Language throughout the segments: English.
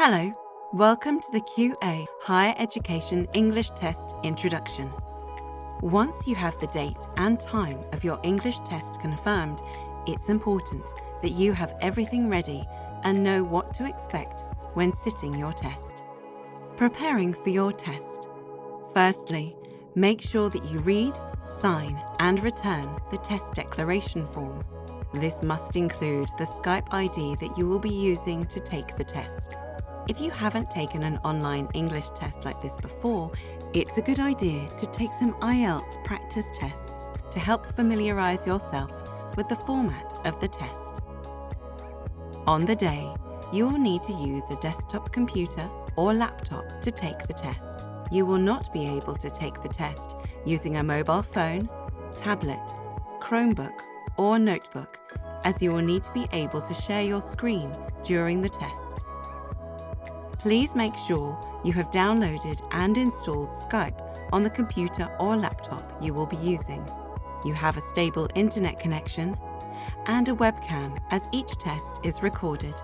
Hello, welcome to the QA Higher Education English Test Introduction. Once you have the date and time of your English test confirmed, it's important that you have everything ready and know what to expect when sitting your test. Preparing for your test. Firstly, make sure that you read, sign, and return the test declaration form. This must include the Skype ID that you will be using to take the test. If you haven't taken an online English test like this before, it's a good idea to take some IELTS practice tests to help familiarise yourself with the format of the test. On the day, you will need to use a desktop computer or laptop to take the test. You will not be able to take the test using a mobile phone, tablet, Chromebook, or notebook, as you will need to be able to share your screen during the test. Please make sure you have downloaded and installed Skype on the computer or laptop you will be using. You have a stable internet connection and a webcam, as each test is recorded.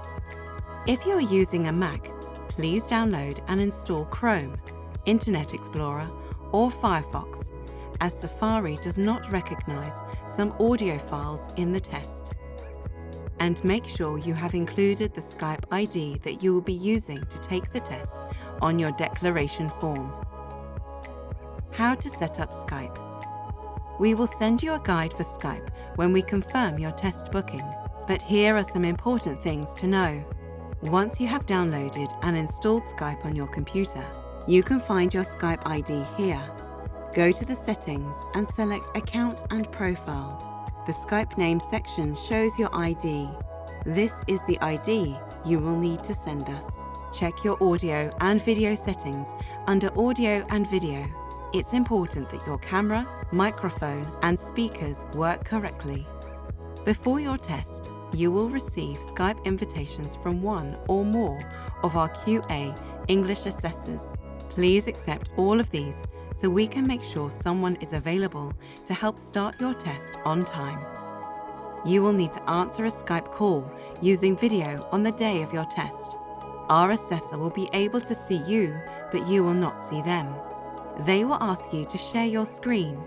If you're using a Mac, please download and install Chrome, Internet Explorer, or Firefox, as Safari does not recognize some audio files in the test. And make sure you have included the Skype ID that you will be using to take the test on your declaration form. How to set up Skype. We will send you a guide for Skype when we confirm your test booking, but here are some important things to know. Once you have downloaded and installed Skype on your computer, you can find your Skype ID here. Go to the settings and select Account and Profile. The Skype name section shows your ID. This is the ID you will need to send us. Check your audio and video settings under Audio and Video. It's important that your camera, microphone, and speakers work correctly. Before your test, you will receive Skype invitations from one or more of our QA English assessors. Please accept all of these so we can make sure someone is available to help start your test on time. You will need to answer a Skype call using video on the day of your test. Our assessor will be able to see you, but you will not see them. They will ask you to share your screen.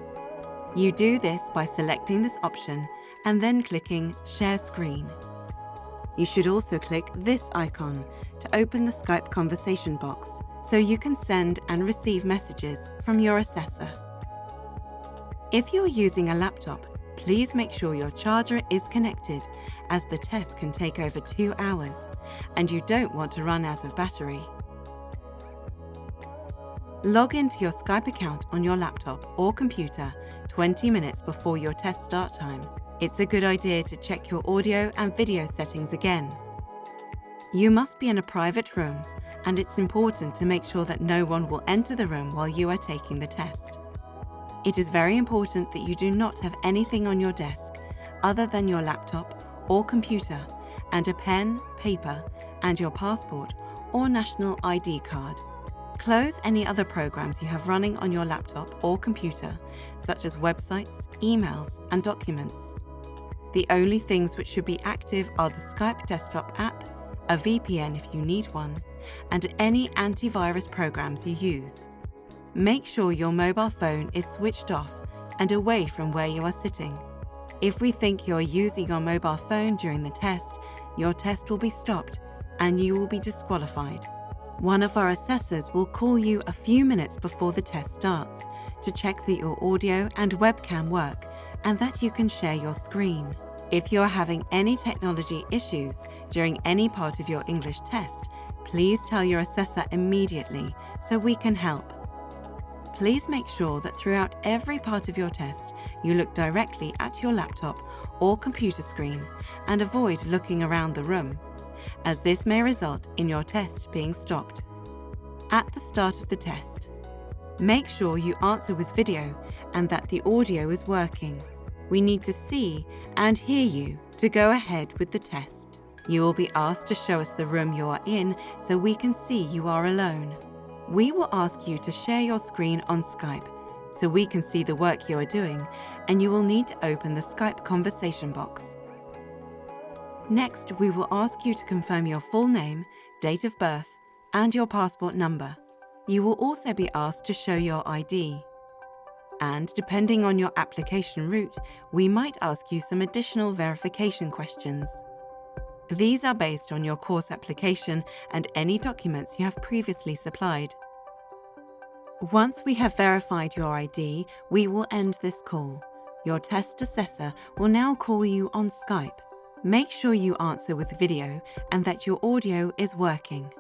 You do this by selecting this option and then clicking Share Screen. You should also click this icon to open the Skype conversation box so you can send and receive messages from your assessor. If you're using a laptop, please make sure your charger is connected, as the test can take over 2 hours and you don't want to run out of battery. Log into your Skype account on your laptop or computer 20 minutes before your test start time. It's a good idea to check your audio and video settings again. You must be in a private room, and it's important to make sure that no one will enter the room while you are taking the test. It is very important that you do not have anything on your desk other than your laptop or computer and a pen, paper, and your passport or national ID card. Close any other programs you have running on your laptop or computer, such as websites, emails, and documents. The only things which should be active are the Skype desktop app, a VPN if you need one, and any antivirus programs you use. Make sure your mobile phone is switched off and away from where you are sitting. If we think you are using your mobile phone during the test, your test will be stopped and you will be disqualified. One of our assessors will call you a few minutes before the test starts to check that your audio and webcam work and that you can share your screen. If you are having any technology issues during any part of your English test, please tell your assessor immediately so we can help. Please make sure that throughout every part of your test, you look directly at your laptop or computer screen and avoid looking around the room, as this may result in your test being stopped. At the start of the test, make sure you answer with video and that the audio is working. We need to see and hear you to go ahead with the test. You will be asked to show us the room you are in so we can see you are alone. We will ask you to share your screen on Skype so we can see the work you are doing, and you will need to open the Skype conversation box. Next, we will ask you to confirm your full name, date of birth, and your passport number. You will also be asked to show your ID. And depending on your application route, we might ask you some additional verification questions. These are based on your course application and any documents you have previously supplied. Once we have verified your ID, we will end this call. Your test assessor will now call you on Skype. Make sure you answer with video and that your audio is working.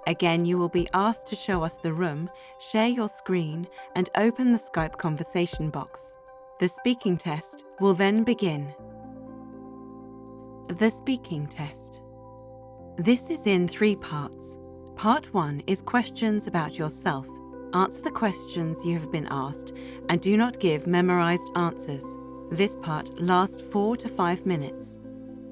Again, you will be asked to show us the room, share your screen, and open the Skype conversation box. The speaking test will then begin. The speaking test. This is in 3 parts. Part 1 is questions about yourself. Answer the questions you have been asked and do not give memorized answers. This part lasts 4 to 5 minutes.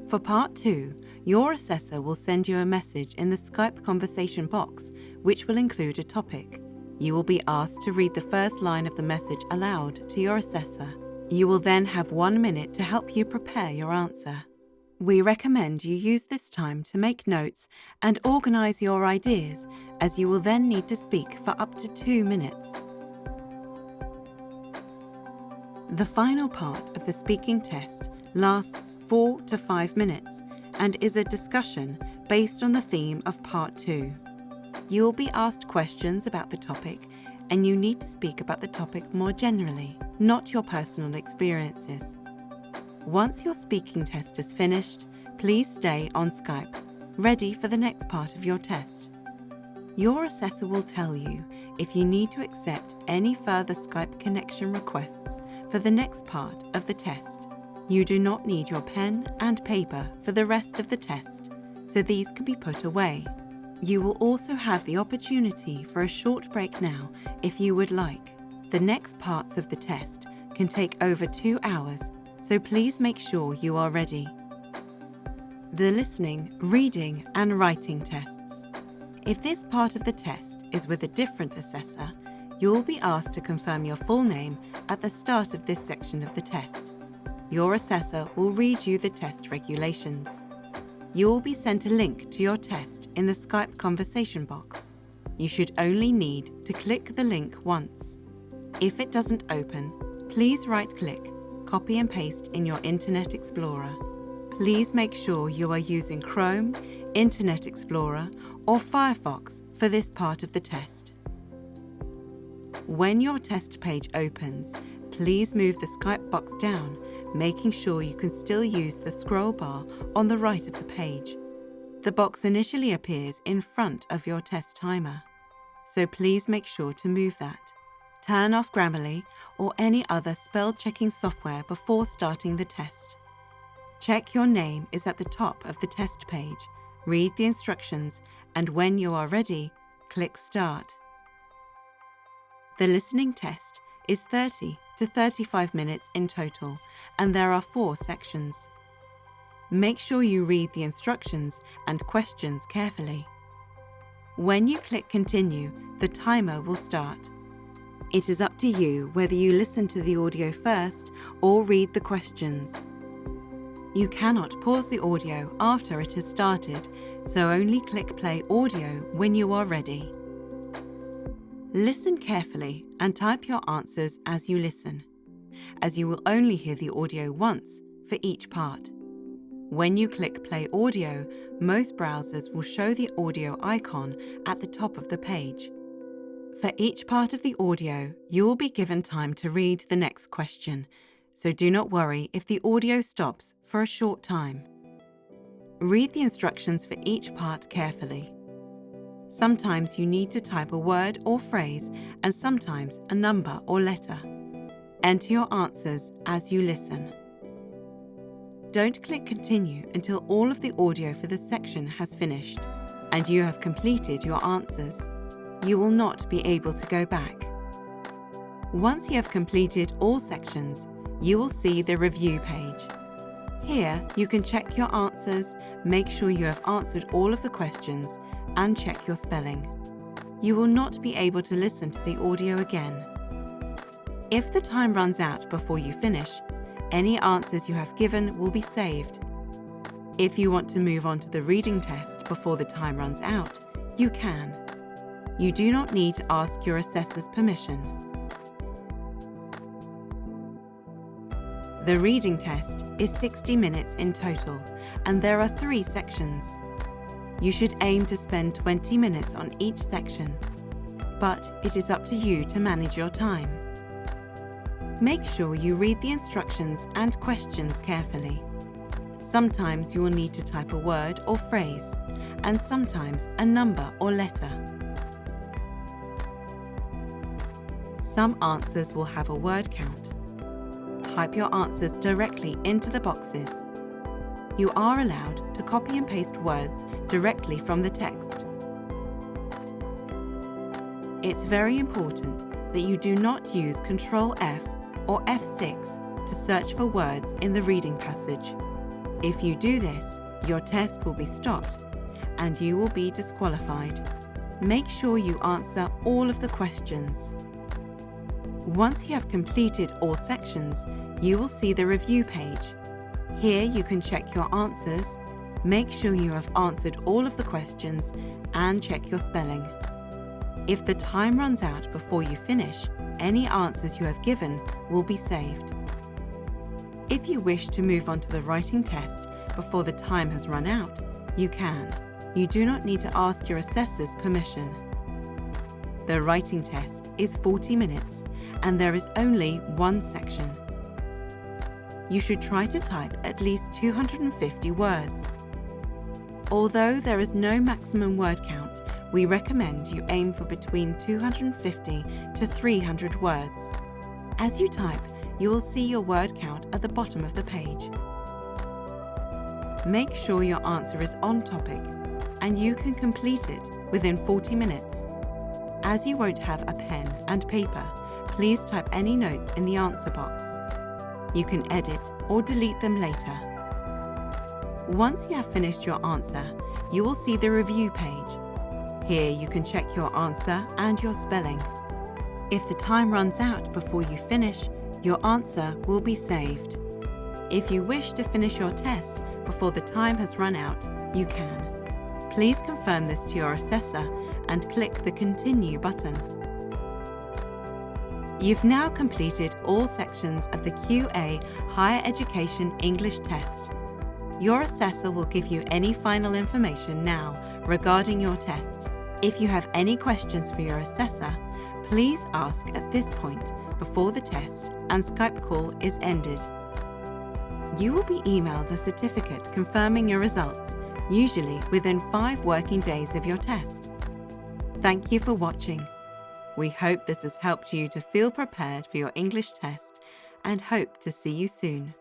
For Part 2, your assessor will send you a message in the Skype conversation box, which will include a topic. You will be asked to read the first line of the message aloud to your assessor. You will then have 1 minute to help you prepare your answer. We recommend you use this time to make notes and organize your ideas, as you will then need to speak for up to 2 minutes. The final part of the speaking test lasts 4 to 5 minutes and is a discussion based on the theme of Part 2. You will be asked questions about the topic, and you need to speak about the topic more generally, not your personal experiences. Once your speaking test is finished, please stay on Skype, ready for the next part of your test. Your assessor will tell you if you need to accept any further Skype connection requests for the next part of the test. You do not need your pen and paper for the rest of the test, so these can be put away. You will also have the opportunity for a short break now if you would like. The next parts of the test can take over 2 hours, so please make sure you are ready. The listening, reading, and writing tests. If this part of the test is with a different assessor, you will be asked to confirm your full name at the start of this section of the test. Your assessor will read you the test regulations. You will be sent a link to your test in the Skype conversation box. You should only need to click the link once. If it doesn't open, please right-click, copy and paste in your Internet Explorer. Please make sure you are using Chrome, Internet Explorer, or Firefox for this part of the test. When your test page opens, please move the Skype box down, making sure you can still use the scroll bar on the right of the page. The box initially appears in front of your test timer, so please make sure to move that. Turn off Grammarly or any other spell-checking software before starting the test. Check your name is at the top of the test page, read the instructions, and when you are ready, click Start. The listening test is 30 to 35 minutes in total, and there are 4 sections. Make sure you read the instructions and questions carefully. When you click Continue, the timer will start. It is up to you whether you listen to the audio first or read the questions. You cannot pause the audio after it has started, so only click Play Audio when you are ready. Listen carefully and type your answers as you listen, as you will only hear the audio once for each part. When you click Play Audio, most browsers will show the audio icon at the top of the page. For each part of the audio, you will be given time to read the next question, so do not worry if the audio stops for a short time. Read the instructions for each part carefully. Sometimes you need to type a word or phrase, and sometimes a number or letter. Enter your answers as you listen. Don't click Continue until all of the audio for the section has finished and you have completed your answers. You will not be able to go back. Once you have completed all sections, you will see the review page. Here, you can check your answers, make sure you have answered all of the questions, and check your spelling. You will not be able to listen to the audio again. If the time runs out before you finish, any answers you have given will be saved. If you want to move on to the reading test before the time runs out, you can. You do not need to ask your assessor's permission. The reading test is 60 minutes in total, and there are 3 sections. You should aim to spend 20 minutes on each section, but it is up to you to manage your time. Make sure you read the instructions and questions carefully. Sometimes you will need to type a word or phrase, and sometimes a number or letter. Some answers will have a word count. Type your answers directly into the boxes. You are allowed to copy and paste words directly from the text. It's very important that you do not use Ctrl F or F6 to search for words in the reading passage. If you do this, your test will be stopped and you will be disqualified. Make sure you answer all of the questions. Once you have completed all sections, you will see the review page. Here you can check your answers, make sure you have answered all of the questions, and check your spelling. If the time runs out before you finish, any answers you have given will be saved. If you wish to move on to the writing test before the time has run out, you can. You do not need to ask your assessor's permission. The writing test is 40 minutes and there is only 1 section. You should try to type at least 250 words. Although there is no maximum word count, we recommend you aim for between 250 to 300 words. As you type, you will see your word count at the bottom of the page. Make sure your answer is on topic and you can complete it within 40 minutes. As you won't have a pen and paper, please type any notes in the answer box. You can edit or delete them later. Once you have finished your answer, you will see the review page. Here you can check your answer and your spelling. If the time runs out before you finish, your answer will be saved. If you wish to finish your test before the time has run out, you can. Please confirm this to your assessor and click the Continue button. You've now completed all sections of the QA Higher Education English test. Your assessor will give you any final information now regarding your test. If you have any questions for your assessor, please ask at this point before the test and Skype call is ended. You will be emailed a certificate confirming your results, usually within 5 working days of your test. Thank you for watching. We hope this has helped you to feel prepared for your English test and hope to see you soon.